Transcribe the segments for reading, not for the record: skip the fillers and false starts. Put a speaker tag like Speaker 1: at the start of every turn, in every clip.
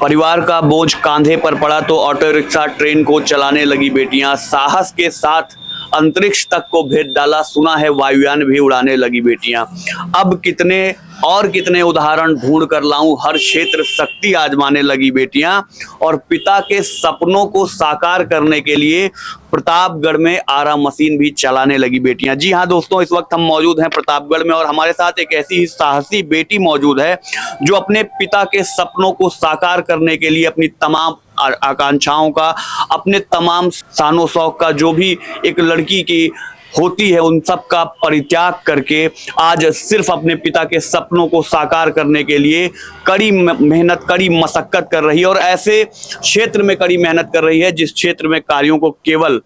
Speaker 1: परिवार का बोझ कांधे पर पड़ा तो ऑटो रिक्शा ट्रेन को चलाने लगी बेटियां। साहस के साथ अंतरिक्ष तक को भेज डाला, सुना है वायुयान भी उड़ाने लगी बेटियां। अब कितने और कितने उदाहरण ढूंढ कर लाऊं, हर क्षेत्र शक्ति आजमाने लगी बेटियां। और पिता के सपनों को साकार करने के लिए प्रतापगढ़ में आरा मशीन भी चलाने लगी बेटियां। जी हाँ दोस्तों, इस वक्त हम मौजूद हैं प्रतापगढ़ में और हमारे साथ एक ऐसी ही साहसी बेटी मौजूद है जो अपने पिता के सपनों को साकार करने के लिए अपनी तमाम आकांक्षाओं का, अपने तमाम शानो शौक का, जो भी एक लड़की की होती है उन सब का परित्याग करके आज सिर्फ अपने पिता के सपनों को साकार करने के लिए कड़ी मेहनत, कड़ी मशक्कत कर रही है। और ऐसे क्षेत्र में कड़ी मेहनत कर रही है जिस क्षेत्र में कार्यों को केवल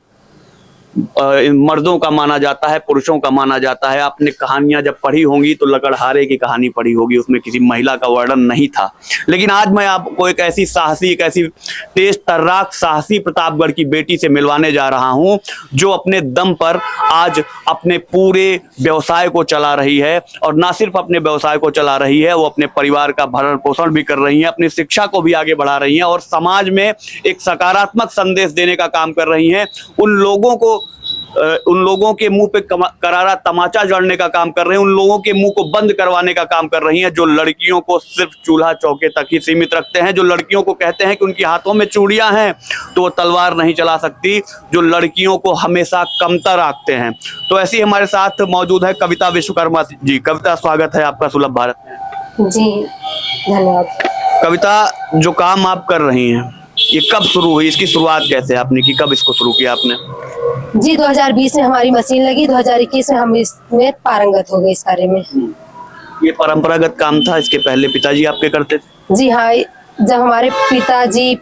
Speaker 1: मर्दों का माना जाता है, पुरुषों का माना जाता है। आपने कहानियां जब पढ़ी होंगी तो लकड़हारे की कहानी पढ़ी होगी, उसमें किसी महिला का वर्णन नहीं था। लेकिन आज मैं आपको एक ऐसी साहसी, एक ऐसी तेज तर्राक साहसी प्रतापगढ़ की बेटी से मिलवाने जा रहा हूं जो अपने दम पर आज अपने पूरे व्यवसाय को चला रही है। और ना सिर्फ अपने व्यवसाय को चला रही है, वो अपने परिवार का भरण पोषण भी कर रही है, अपनी शिक्षा को भी आगे बढ़ा रही है और समाज में एक सकारात्मक संदेश देने का काम कर रही हैं। उन लोगों के मुंह पे करारा तमाचा जड़ने का काम कर रहे हैं, उन लोगों के मुंह को बंद करवाने का काम कर रही हैं जो लड़कियों को सिर्फ चूल्हा चौके तक ही सीमित रखते हैं, जो लड़कियों को कहते हैं कि उनके हाथों में चूड़ियां हैं तो वो तलवार नहीं चला सकती, जो लड़कियों को हमेशा कमतर आंकते हैं। तो ऐसी हमारे साथ मौजूद है कविता विश्वकर्मा जी। कविता, स्वागत है आपका सुलभ भारत में।
Speaker 2: जी धन्यवाद।
Speaker 1: कविता, जो काम आप कर रही हैं ये कब शुरू हुई, इसकी शुरुआत कैसे आपने की, कब इसको शुरू किया आपने?
Speaker 2: जी 2020 में हमारी मशीन लगी, 2021 में हम इसमें पारंगत हो गए इस कार्य में।
Speaker 1: ये परंपरागत काम था, इसके पहले पिताजी आपके करते थे?
Speaker 2: जी हाँ, जब हमारे पिताजी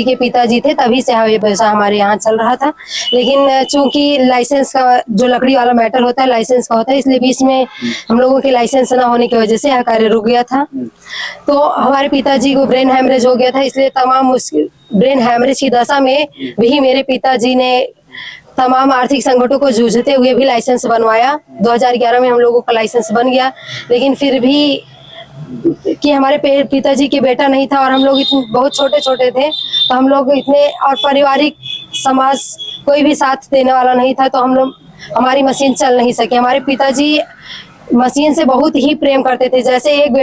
Speaker 2: के पिताजी थे तभी से ये व्यवसाय हमारे यहाँ चल रहा था। लेकिन चूंकि लाइसेंस का जो लकड़ी वाला मैटर होता है, लाइसेंस का होता है, इसलिए बीच में हम लोगों के लाइसेंस न होने की वजह से यह कार्य रुक गया था। तो हमारे पिताजी को ब्रेन हैमरेज हो गया था, इसलिए तमाम उस ब्रेन हैमरेज की दशा में भी मेरे पिताजी ने तमाम आर्थिक संकटों को जूझते हुए भी लाइसेंस बनवाया। 2011 में हम लोगों का लाइसेंस बन गया, लेकिन फिर भी कि हमारे पिताजी के बेटा नहीं था और हम लोग इतने बहुत छोटे छोटे थे, तो हम लोग इतने, और पारिवारिक समाज कोई भी साथ देने वाला नहीं था, तो हम लोग, हमारी मशीन चल नहीं सके। हमारे पिताजी मशीन से बहुत ही प्रेम करते थे। जैसे एक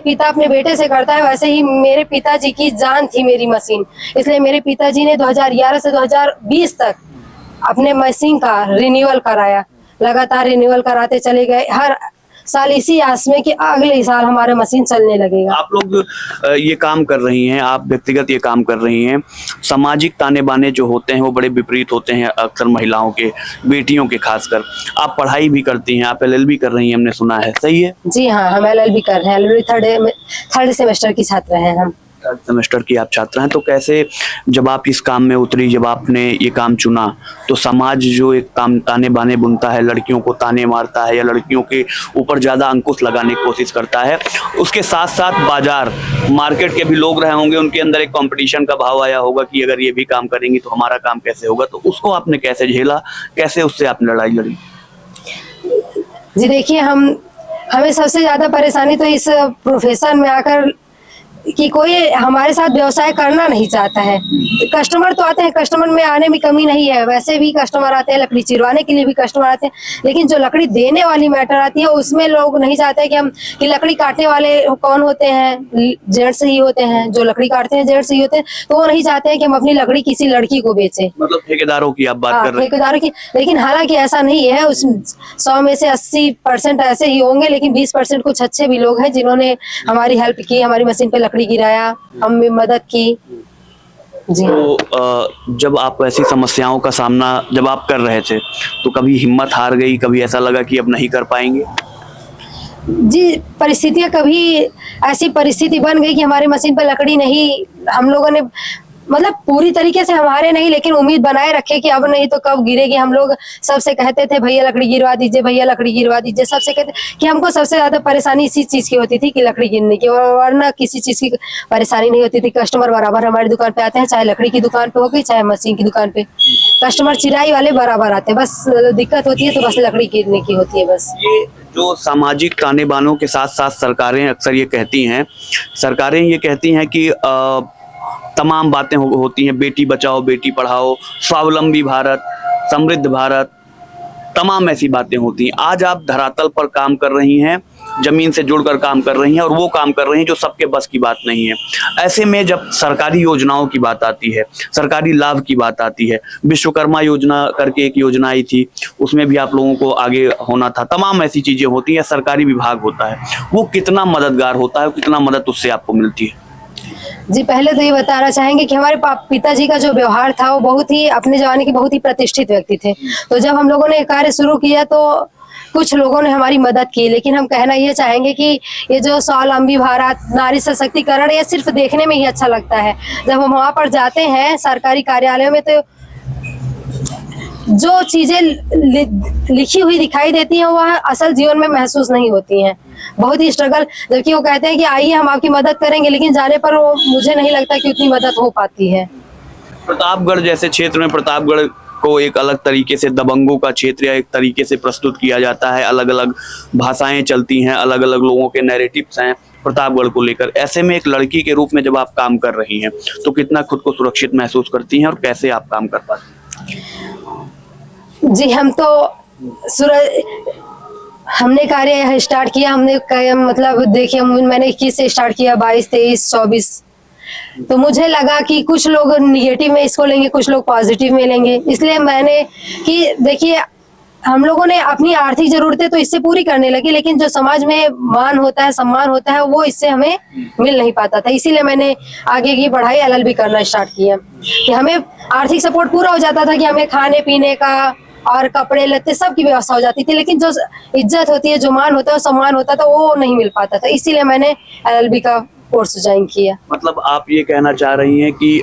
Speaker 2: पिता अपने बेटे से करता है, वैसे ही मेरे पिताजी की जान थी मेरी मशीन। इसलिए मेरे पिताजी ने 2011 से 2020 तक अपने मशीन का रिन्यूअल कराया, लगातार रिन्यूअल कराते चले गए, हर साल इसी आस में कि अगले साल हमारा मशीन चलने लगेगा।
Speaker 1: आप लोग ये काम कर रही हैं, आप व्यक्तिगत ये काम कर रही हैं, सामाजिक ताने बाने जो होते हैं वो बड़े विपरीत होते हैं अक्सर महिलाओं के, बेटियों के खासकर। आप पढ़ाई भी करती हैं, आप LLB कर रही हैं, हमने सुना है, सही है?
Speaker 2: जी हाँ, हम LLB कर रहे हैं, LLB थर्ड सेमेस्टर की छात्र हैं हम।
Speaker 1: थर्ड सेमेस्टर की आप छात्र हैं। तो कैसे, जब आप इस काम में उतरी, जब आपने ये काम चुना, तो समाज जो एक ताने बाने बुनता है, लड़कियों को ताने मारता है या लड़कियों के ऊपर ज्यादा अंकुश लगाने की कोशिश करता है, उसके साथ साथ बाजार, मार्केट के भी लोग रहे होंगे, उनके अंदर एक कंपटीशन का भाव आया होगा कि अगर ये भी काम करेंगी तो हमारा काम कैसे होगा। तो उसको आपने कैसे झेला, कैसे उससे आपने लड़ाई लड़ी?
Speaker 2: जी देखिए, हमें सबसे ज्यादा परेशानी तो इस प्रोफेशन में आकर कि कोई हमारे साथ व्यवसाय करना नहीं चाहता है। कस्टमर तो आते हैं, कस्टमर में आने में कमी नहीं है, वैसे भी कस्टमर आते हैं, लकड़ी चिरवाने के लिए भी कस्टमर आते हैं, लेकिन जो लकड़ी देने वाली मैटर आती है उसमें लोग नहीं चाहते कि लकड़ी काटने वाले कौन होते हैं, जेंट्स ही होते हैं, जो लकड़ी काटते हैं जेंट्स ही होते हैं, तो वो नहीं चाहते हैं कि हम अपनी लकड़ी किसी लड़की को बेचे।
Speaker 1: मतलब ठेकेदारों की आप बात कर रहे हैं?
Speaker 2: ठेकेदारों की, लेकिन हालांकि ऐसा नहीं है। उस 100 में से 80% ऐसे ही होंगे, लेकिन 20% कुछ अच्छे भी लोग हैं जिन्होंने हमारी हेल्प की, हमारी मशीन पे लकड़ी गिराया, हमने मदद की। जी।
Speaker 1: तो जब आप ऐसी समस्याओं का सामना जब आप कर रहे थे तो कभी हिम्मत हार गई, कभी ऐसा लगा कि अब नहीं कर पाएंगे?
Speaker 2: जी, परिस्थितियां, कभी ऐसी परिस्थिति बन गई कि हमारी मशीन पर लकड़ी नहीं, हम लोगों ने मतलब पूरी तरीके से हमारे नहीं, लेकिन उम्मीद बनाए रखे कि अब नहीं तो कब गिरेगी। हम लोग सबसे कहते थे भैया लकड़ी गिरवा दीजिए, भैया लकड़ी गिरवा दीजिए, सबसे कहते कि हमको सबसे ज्यादा परेशानी इसी चीज की होती थी कि लकड़ी गिरने की, और वरना किसी चीज की परेशानी नहीं होती थी। कस्टमर बराबर हमारी दुकान पे आते हैं, चाहे लकड़ी की दुकान पे हो गई चाहे मशीन की दुकान पे, कस्टमर चिराई वाले बराबर आते हैं। बस दिक्कत होती है तो बस लकड़ी गिरने की होती है बस।
Speaker 1: ये जो सामाजिक ताने बानों के साथ साथ सरकारें अक्सर ये कहती हैं, कि तमाम बातें होती हैं, बेटी बचाओ बेटी पढ़ाओ, स्वावलंबी भारत, समृद्ध भारत, तमाम ऐसी बातें होती हैं। आज आप धरातल पर काम कर रही हैं, जमीन से जुड़कर काम कर रही हैं, और वो काम कर रही हैं जो सबके बस की बात नहीं है। ऐसे में जब सरकारी योजनाओं की बात आती है, सरकारी लाभ की बात आती है, विश्वकर्मा योजना करके एक योजना आई थी, उसमें भी आप लोगों को आगे होना था, तमाम ऐसी चीजें होती हैं, सरकारी विभाग होता है, वो कितना मददगार होता है, कितना मदद उससे आपको मिलती है?
Speaker 2: जी, पहले तो ये बताना चाहेंगे कि हमारे पिताजी का जो व्यवहार था वो बहुत ही अपने जमाने के बहुत ही प्रतिष्ठित व्यक्ति थे। तो जब हम लोगों ने कार्य शुरू किया तो कुछ लोगों ने हमारी मदद की, लेकिन हम कहना ये चाहेंगे कि ये जो स्वावलंबी भारत, नारी सशक्तिकरण, ये सिर्फ देखने में ही अच्छा लगता है। जब हम वहाँ पर जाते हैं सरकारी कार्यालयों में तो जो चीजें लिखी हुई दिखाई देती हैं वह असल जीवन में महसूस नहीं होती हैं। बहुत ही स्ट्रगल, जबकि वो कहते हैं कि आइए हम आपकी मदद करेंगे, लेकिन जाने पर वो मुझे नहीं लगता कि उतनी मदद हो पाती है।
Speaker 1: प्रतापगढ़ जैसे क्षेत्र में, प्रतापगढ़ को एक अलग तरीके से दबंगों का क्षेत्र या एक तरीके से प्रस्तुत किया जाता है, अलग अलग भाषाएं चलती हैं, अलग अलग लोगों के नैरेटिव्स हैं प्रतापगढ़ को लेकर। ऐसे में एक लड़की के रूप में जब आप काम कर रही हैं तो कितना खुद को सुरक्षित महसूस करती हैं और कैसे आप काम कर पाती हैं?
Speaker 2: जी, हम तो हमने कार्य स्टार्ट किया, हमने मतलब देखिए मैंने 21 से स्टार्ट किया, 22, 23, 24, तो मुझे लगा कि कुछ लोग निगेटिव में इसको लेंगे, कुछ लोग पॉजिटिव में लेंगे, इसलिए मैंने कि देखिए हम लोगों ने अपनी आर्थिक जरूरतें तो इससे पूरी करने लगी, लेकिन जो समाज में मान होता है, सम्मान होता है, वो इससे हमें मिल नहीं पाता था। इसीलिए मैंने आगे की पढ़ाई LLB करना स्टार्ट किया कि हमें आर्थिक सपोर्ट पूरा हो जाता था, कि हमें खाने पीने का और कपड़े लत्ते सब की व्यवस्था हो जाती थी, लेकिन जो इज्जत होती है, जो मान होता है, सम्मान होता था, वो नहीं मिल पाता था। इसीलिए मैंने LLB का कोर्स ज्वाइन किया।
Speaker 1: मतलब आप ये कहना चाह रही हैं कि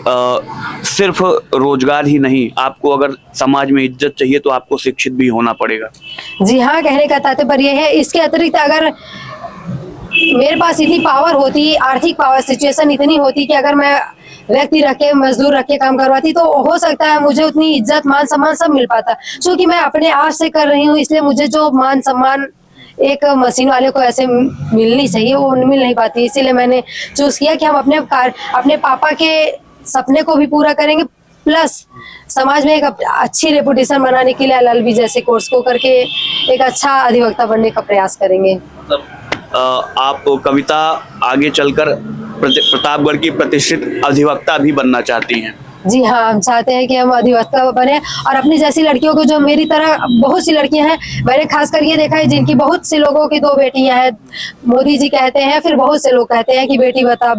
Speaker 1: सिर्फ रोजगार ही नहीं, आपको अगर समाज में इज्जत चाहिए तो आपको शिक्षित भी होना पड़ेगा।
Speaker 2: जी हाँ, कहने का तात्पर्य है इसके अतिरिक्त अगर मेरे पास इतनी पावर होती, आर्थिक पावर, सिचुएशन इतनी होती कि अगर मैं व्यक्ति रख के, मजदूर रख के काम करवाती तो हो सकता है मुझे उतनी इज्जत, मान सम्मान सब मिल पाता। क्योंकि मैं अपने आप से कर रही हूँ, इसलिए मुझे जो मान सम्मान एक मशीन वाले को ऐसे मिलनी चाहिए वो मिल नहीं पाती। इसीलिए मैंने चूज किया कि हम अपने पापा के सपने को भी पूरा करेंगे, प्लस समाज में एक अच्छी रेपुटेशन बनाने के लिए LLB जैसे कोर्स को करके एक अच्छा अधिवक्ता बनने का प्रयास करेंगे।
Speaker 1: मतलब आप कविता आगे चलकर प्रतापगढ़ की प्रतिष्ठित अधिवक्ता भी बनना चाहती हैं?
Speaker 2: जी हाँ, हम चाहते हैं कि हम अधिवक्ता बने और अपनी जैसी लड़कियों को, जो मेरी तरह बहुत सी लड़कियां हैं, मैंने खासकर ये देखा है जिनकी बहुत से लोगों की 2 बेटियां हैं। मोदी जी कहते हैं, फिर बहुत से लोग कहते हैं कि बेटी बचाओ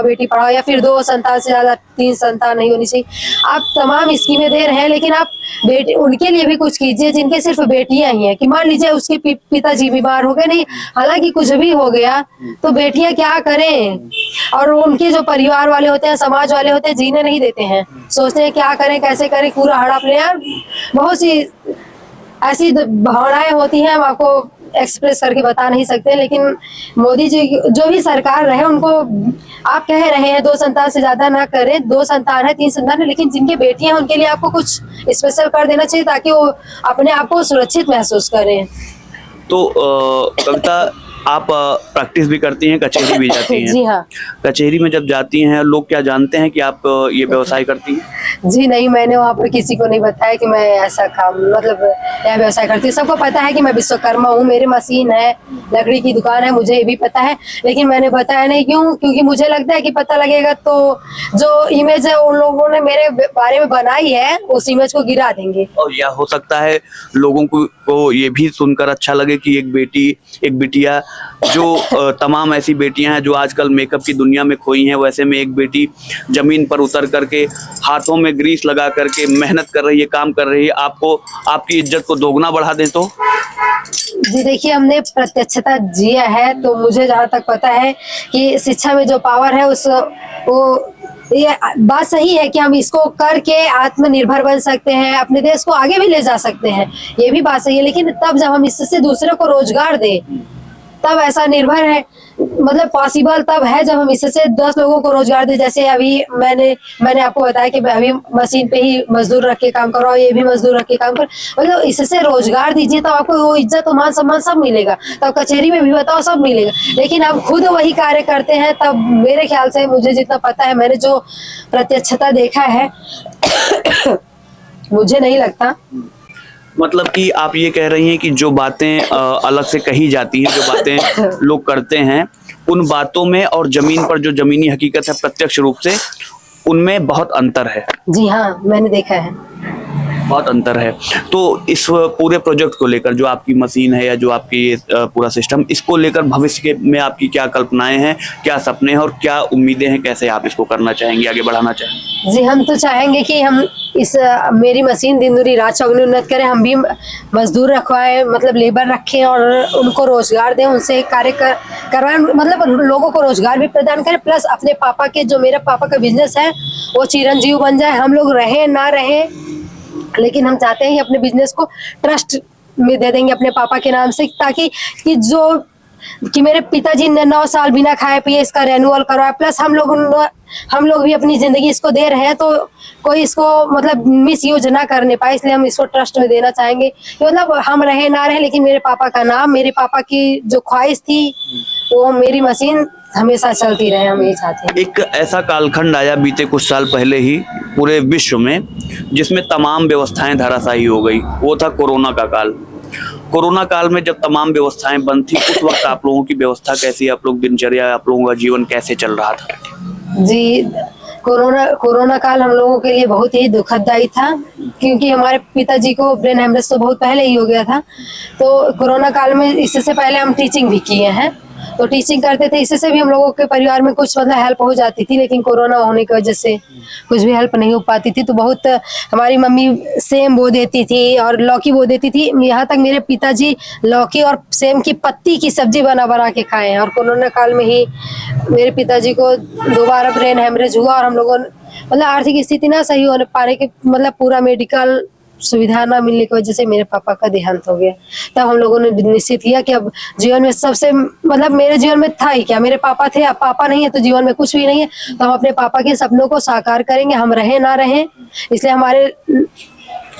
Speaker 2: बेटी पढ़ाओ, या फिर 2 संतान से ज्यादा 3 संतान नहीं होनी चाहिए। आप तमाम स्कीमें दे रहे हैं, लेकिन आप बेटी उनके लिए भी कुछ कीजिए जिनके सिर्फ बेटियां ही हैं। कि मान लीजिए उसके पिताजी बीमार हो गए, नहीं हालांकि कुछ भी हो गया तो बेटियां क्या करें, और उनके जो परिवार वाले होते हैं, समाज वाले होते हैं, जीने नहीं देते हैं, सोचते हैं क्या करें, कैसे करें, पूरा हड़प ले। यार बहुत सी ऐसी भावनाएं होती हैं, हम आपको एक्सप्रेस करके बता नहीं सकते। लेकिन मोदी जी जो भी सरकार रहे, उनको आप कह रहे हैं 2 संतान से ज्यादा ना करें, 2 संतान है 3 संतान है, लेकिन जिनके बेटियां हैं उनके लिए आपको कुछ स्पेशल कर देना चाहिए ताकि वो अपने आप को सुरक्षित महसूस करें।
Speaker 1: तो कविता, आप प्रैक्टिस भी करती हैं, कचहरी भी जाती हैं?
Speaker 2: जी हाँ।
Speaker 1: कचहरी में जब जाती हैं, लोग क्या जानते हैं कि आप ये व्यवसाय करती हैं?
Speaker 2: जी नहीं, मैंने वहाँ पर किसी को नहीं बताया कि मैं ऐसा काम, मतलब यह व्यवसाय करती हूँ। सबको पता है कि मैं विश्वकर्मा हूँ, मेरी मशीन है, लकड़ी की दुकान है, मुझे ये भी पता है, लेकिन मैंने बताया नहीं। क्यों? क्योंकि मुझे लगता है कि पता लगेगा तो जो इमेज है उन लोगों ने मेरे बारे में बनाई है, उस इमेज को गिरा देंगे।
Speaker 1: और यह हो सकता है लोगों को ये भी सुनकर अच्छा लगे कि एक बिटिया, जो तमाम ऐसी बेटियां हैं जो आजकल मेकअप की दुनिया में खोई हैं, वैसे में एक बेटी जमीन पर उतर करके, हाथों में ग्रीस लगा करके मेहनत कर रही है, काम कर रही है, आपकी इज्जत को दोगुना बढ़ा दे तो?
Speaker 2: जी देखिए, हमने प्रत्यक्षता जिया है, तो मुझे जहाँ तक पता है कि शिक्षा में जो पावर है वो ये बात सही है कि हम इसको करके आत्मनिर्भर बन सकते हैं, अपने देश को आगे भी ले जा सकते हैं, ये भी बात सही है। लेकिन तब जब हम इससे दूसरे को रोजगार दें, तब ऐसा निर्भर है, मतलब पॉसिबल तब है जब हम इससे 10 लोगों को रोजगार दें। जैसे अभी मैंने आपको बताया कि अभी मशीन पे ही मजदूर रख के काम कर रहा हूँ, ये भी मजदूर रख के काम कर, मतलब इससे रोजगार दीजिए तो आपको वो इज्जत मान सम्मान सब मिलेगा, तब कचहरी में भी बताओ सब मिलेगा। लेकिन आप खुद वही कार्य करते हैं, तब मेरे ख्याल से, मुझे जितना पता है, मैंने जो प्रत्यक्षता देखा है मुझे नहीं लगता।
Speaker 1: मतलब कि आप ये कह रही हैं कि जो बातें अलग से कही जाती हैं, जो बातें लोग करते हैं, उन बातों में और जमीन पर जो जमीनी हकीकत है प्रत्यक्ष रूप से, उनमें बहुत अंतर है।
Speaker 2: जी हाँ, मैंने देखा है,
Speaker 1: बहुत अंतर है। तो इस पूरे प्रोजेक्ट को लेकर, जो आपकी मशीन है या जो आपकी ये पूरा सिस्टम, इसको लेकर भविष्य में आपकी क्या कल्पनाएं हैं, क्या सपने हैं और क्या उम्मीदें हैं, कैसे आप इसको करना चाहेंगे, आगे बढ़ाना चाहेंगे?
Speaker 2: जी हम तो चाहेंगे कि हम इस मेरी मशीन दिन दूनी रात चौगुनी उन्नत करें, हम भी मजदूर रखवाएं, मतलब लेबर रखें और उनको रोजगार दें, उनसे कार्य करवाएं, मतलब लोगों को रोजगार भी प्रदान करें, प्लस अपने पापा के, जो मेरे पापा का बिजनेस है वो चिरंजीव बन जाए। हम लोग रहें ना रहें, लेकिन हम चाहते हैं कि अपने बिजनेस को ट्रस्ट में दे देंगे अपने पापा के नाम से, ताकि कि मेरे पिताजी ने 9 साल बिना खाए पिए इसका रेन्यूअल करवाया, प्लस हम लोग भी अपनी जिंदगी इसको दे रहे हैं, तो कोई इसको मतलब मिस यूज ना करने पाए, इसलिए हम इसको ट्रस्ट में देना चाहेंगे। कि मतलब हम रहे ना रहे, लेकिन मेरे पापा का नाम, मेरे पापा की जो ख्वाहिश थी, वो मेरी मशीन हमेशा चलती रहे, हम यही चाहते हैं।
Speaker 1: एक ऐसा कालखंड आया बीते कुछ साल पहले ही पूरे विश्व में, जिसमें तमाम व्यवस्थाएं धराशायी हो गई, वो था कोरोना का काल। कोरोना काल में जब तमाम व्यवस्थाएं बंद थी, उस वक्त आप लोगों की व्यवस्था कैसी, आप लोग दिनचर्या, आप लोगों का जीवन कैसे चल रहा था?
Speaker 2: जी, कोरोना काल हम लोगों के लिए बहुत ही दुखदायी था, क्योंकि हमारे पिताजी को ब्रेन हेमरेज तो बहुत पहले ही हो गया था। तो कोरोना काल में, इससे पहले हम टीचिंग भी किए हैं, तो टीचिंग करते थे, इससे भी हम लोगों के परिवार में कुछ मतलब हेल्प हो जाती थी, लेकिन कोरोना होने की वजह से कुछ भी हेल्प नहीं हो पाती थी। तो बहुत हमारी मम्मी सेम बो देती थी और लौकी बो देती थी, यहाँ तक मेरे पिताजी लौकी और सेम की पत्ती की सब्जी बना के खाए हैं। और कोरोना काल में ही मेरे पिताजी को दोबारा ब्रेन हेमरेज हुआ, और हम लोगों मतलब आर्थिक स्थिति ना सही होने पाने के, मतलब पूरा मेडिकल सुविधा ना मिलने की वजह से मेरे पापा का देहांत हो गया। तब हम लोगों ने निश्चित किया कि अब जीवन में सबसे, मतलब मेरे जीवन में था ही क्या, मेरे पापा थे, अब पापा नहीं है तो जीवन में कुछ भी नहीं है, तो हम अपने पापा के सपनों को साकार करेंगे, हम रहें ना रहें। इसलिए हमारे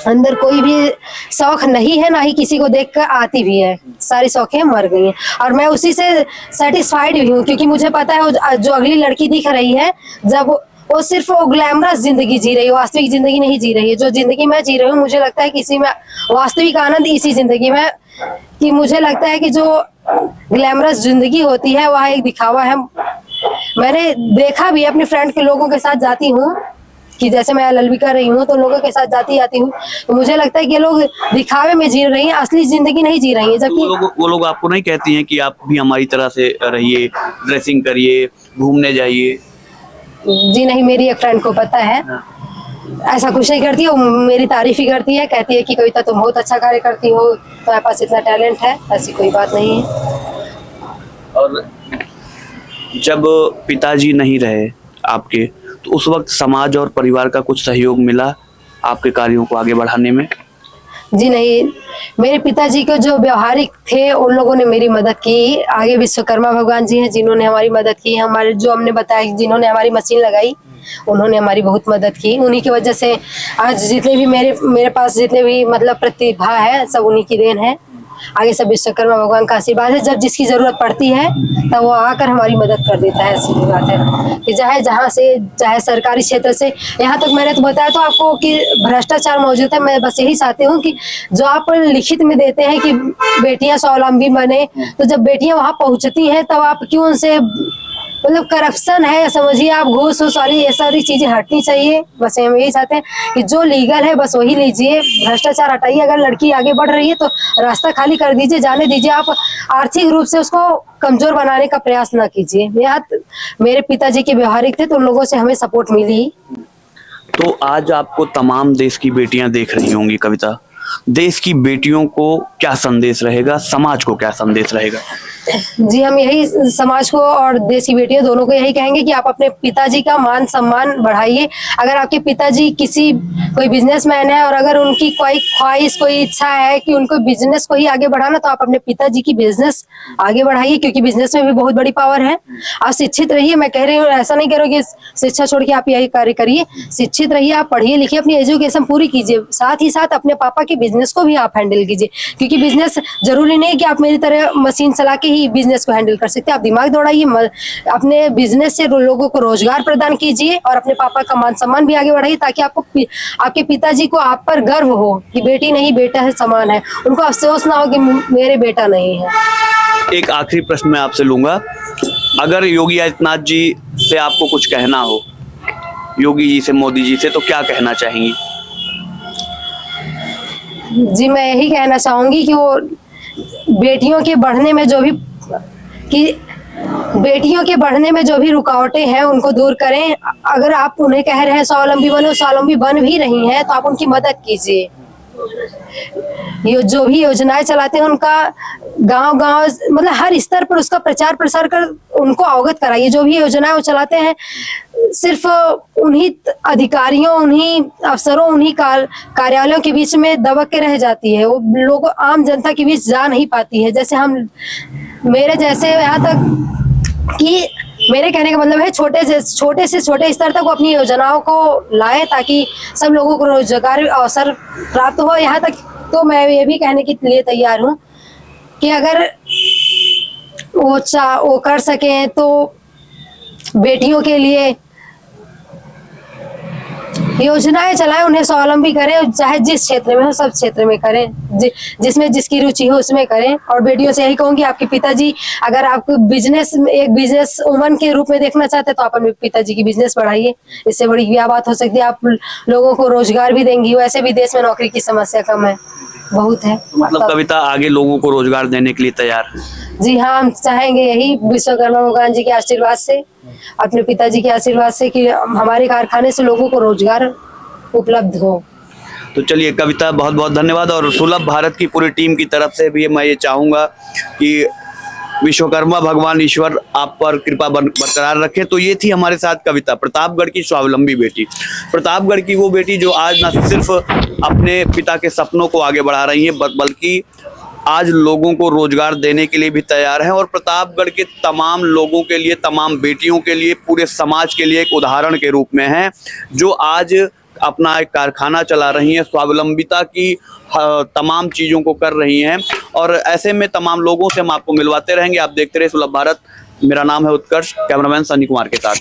Speaker 2: अंदर कोई भी शौक नहीं है, ना ही किसी को देख कर आती भी है, सारी शौकें मर गई हैं, और मैं उसी से सेटिस्फाइड भी हूँ, क्योंकि मुझे पता है जो अगली लड़की दिख रही है, जब वो सिर्फ वो ग्लैमरस जिंदगी जी रही है, वास्तविक जिंदगी नहीं जी रही है। जो जिंदगी मैं जी रही हूँ, मुझे लगता है कि इसी में वास्तविक आनंद इसी जिंदगी में, कि मुझे लगता है कि जो ग्लैमरस जिंदगी होती है वह एक दिखावा है। मैंने देखा भी अपने फ्रेंड के लोगों के साथ जाती हूँ, कि जैसे मैं LLB कर रही हूँ, तो लोगों के साथ जाती हूँ, तो मुझे लगता है कि ये लोग दिखावे में जी रही हैं, असली जिंदगी नहीं जी रही है। जबकि
Speaker 1: वो लोग आपको नहीं कहती हैं कि आप भी हमारी तरह से रहिए, ड्रेसिंग करिए, घूमने जाइए?
Speaker 2: जी नहीं, मेरी एक फ्रेंड को पता है, ऐसा कुछ नहीं करती है, वो मेरी तारीफ ही करती है, कहती है कि कविता तुम बहुत अच्छा कार्य करती हो, तुम्हारे पास इतना टैलेंट है, ऐसी कोई बात नहीं है।
Speaker 1: और जब पिताजी नहीं रहे आपके, तो उस वक्त समाज और परिवार का कुछ सहयोग मिला आपके कार्यों को आगे बढ़ाने में?
Speaker 2: जी नहीं, मेरे पिताजी को जो व्यवहारिक थे, उन लोगों ने मेरी मदद की। आगे विश्वकर्मा भगवान जी हैं, जिन्होंने हमारी मदद की। हमारे जो हमने बताया, जिन्होंने हमारी मशीन लगाई, उन्होंने हमारी बहुत मदद की। उन्हीं की वजह से आज जितने भी मेरे पास जितने भी मतलब प्रतिभा है, सब उन्हीं की देन है। आगे सब विश्वकर्मा भगवान का आशीर्वाद है। जब जिसकी जरूरत पड़ती है तब वो आकर हमारी मदद कर देता है। ऐसी बात है कि चाहे जहाँ से, चाहे सरकारी क्षेत्र से, यहाँ तक मैंने तो बताया तो आपको कि भ्रष्टाचार मौजूद है। मैं बस यही चाहती हूँ कि जो आप लिखित में देते हैं कि बेटियां स्वावलंबी बने, तो जब बेटियां वहां पहुंचती हैं तब आप क्यों उनसे, मतलब करप्शन है समझिए आप, घूस वाली ये सारी चीजें हटनी चाहिए। बस हम यही चाहते हैं कि जो लीगल है बस वही लीजिए, भ्रष्टाचार हटाइए। अगर लड़की आगे बढ़ रही है तो रास्ता खाली कर दीजिए, जाने दीजिए। आप आर्थिक रूप से उसको कमजोर बनाने का प्रयास ना कीजिए। यहाँ मेरे पिताजी के व्यवहारिक थे तो उन लोगों से हमें सपोर्ट मिली।
Speaker 1: तो आज आपको तमाम देश की बेटियां देख रही होंगी कविता, देश की बेटियों को क्या संदेश रहेगा, समाज को क्या संदेश रहेगा?
Speaker 2: जी, हम यही समाज को और देश की बेटियों दोनों को यही कहेंगे कि आप अपने पिताजी का मान सम्मान बढ़ाइए। अगर आपके पिताजी कोई बिजनेसमैन है और अगर उनकी कोई ख्वाहिश, कोई इच्छा है कि उनको बिजनेस को ही आगे बढ़ाना, तो आप अपने पिताजी की बिजनेस आगे बढ़ाइए, क्योंकि बिजनेस में भी बहुत बड़ी पावर है। आप शिक्षित रहिए, मैं कह रही हूँ, ऐसा नहीं कह रही कि शिक्षा छोड़ के आप यही कार्य करिए। शिक्षित रहिए, आप पढ़िए लिखिए, अपनी एजुकेशन पूरी कीजिए, साथ ही साथ अपने पापा के बिजनेस को भी आप हैंडल कीजिए, क्योंकि बिजनेस जरूरी नहीं कि आप मेरी तरह मशीन चला के ही बिजनेस को हैंडल कर सकते हैं। आप दिमाग दौड़ाइए, अपने बिजनेस से लोगों को रोजगार प्रदान कीजिए और अपने पापा का मान सम्मान भी आगे बढ़ाइए, ताकि आपके पिताजी को आप पर गर्व हो कि बेटी नहीं बेटा है समान है, उनको अफसोस ना हो कि मेरे बेटा नहीं है।
Speaker 1: एक आखिरी प्रश्न मैं आपसे लूंगा, अगर योगी आदित्यनाथ जी से आपको कुछ कहना हो, योगी जी से, मोदी जी से, तो क्या कहना चाहेंगी?
Speaker 2: जी, मैं यही कहना चाहूंगी कि वो बेटियों के बढ़ने में जो भी रुकावटें हैं उनको दूर करें। अगर आप उन्हें कह रहे हैं स्वावलंबी बनो, स्वावलंबी बन भी रही हैं, तो आप उनकी मदद कीजिए। जो भी योजनाएं चलाते हैं उनका गांव-गांव, मतलब हर स्तर पर उसका प्रचार प्रसार कर उनको अवगत कराइए। जो भी योजनाएं वो चलाते हैं, सिर्फ उन्हीं अधिकारियों, उन्हीं अफसरों, उन्हीं कार्यालयों के बीच में दबक के रह जाती है, वो लोग आम जनता के बीच जा नहीं पाती है। जैसे मेरे जैसे, यहाँ तक कि मेरे कहने का मतलब है छोटे से छोटे स्तर तक वो अपनी योजनाओं को लाए, ताकि सब लोगों को रोजगार अवसर प्राप्त हो। यहाँ तक तो मैं ये भी कहने के लिए तैयार हूँ कि अगर वो कर सके तो बेटियों के लिए योजनाएं चलाएं, उन्हें स्वावलंबी करें, चाहे जिस क्षेत्र में हो सब क्षेत्र में करें, जिसमें जिसकी रुचि हो उसमें करें। और बेटियों से यही कहूंगी, आपके पिताजी अगर आपको एक बिजनेस वुमन के रूप में देखना चाहते हैं, तो आप अपने पिताजी की बिजनेस बढ़ाइए। इससे बड़ी क्या बात हो सकती है? आप लोगों को रोजगार भी देंगी, वैसे भी देश में नौकरी की समस्या कम है, बहुत है।
Speaker 1: मतलब कविता आगे लोगों को रोजगार देने के लिए तैयार है?
Speaker 2: जी हाँ, हम चाहेंगे यही विश्वकर्मा भगवान जी के आशीर्वाद से, अपने पिताजी के आशीर्वाद से, कि हमारे कारखाने से लोगों को रोजगार उपलब्ध हो।
Speaker 1: तो चलिए कविता, बहुत बहुत धन्यवाद। और सुलभ भारत की पूरी टीम की तरफ से भी मैं ये चाहूँगा कि विश्वकर्मा भगवान ईश्वर आप पर कृपा बरकरार रखे। तो ये थी हमारे साथ कविता, प्रतापगढ़ की स्वावलंबी बेटी, प्रतापगढ़ की वो बेटी जो आज न सिर्फ अपने पिता के सपनों को आगे बढ़ा रही है, बल्कि आज लोगों को रोजगार देने के लिए भी तैयार है, और प्रतापगढ़ के तमाम लोगों के लिए, तमाम बेटियों के लिए, पूरे समाज के लिए एक उदाहरण के रूप में है, जो आज अपना एक कारखाना चला रही हैं, स्वावलंबिता की तमाम चीज़ों को कर रही हैं। और ऐसे में तमाम लोगों से हम आपको मिलवाते रहेंगे। आप देखते रहे सुलभ भारत। मेरा नाम है उत्कर्ष, कैमरामैन सनी कुमार के साथ।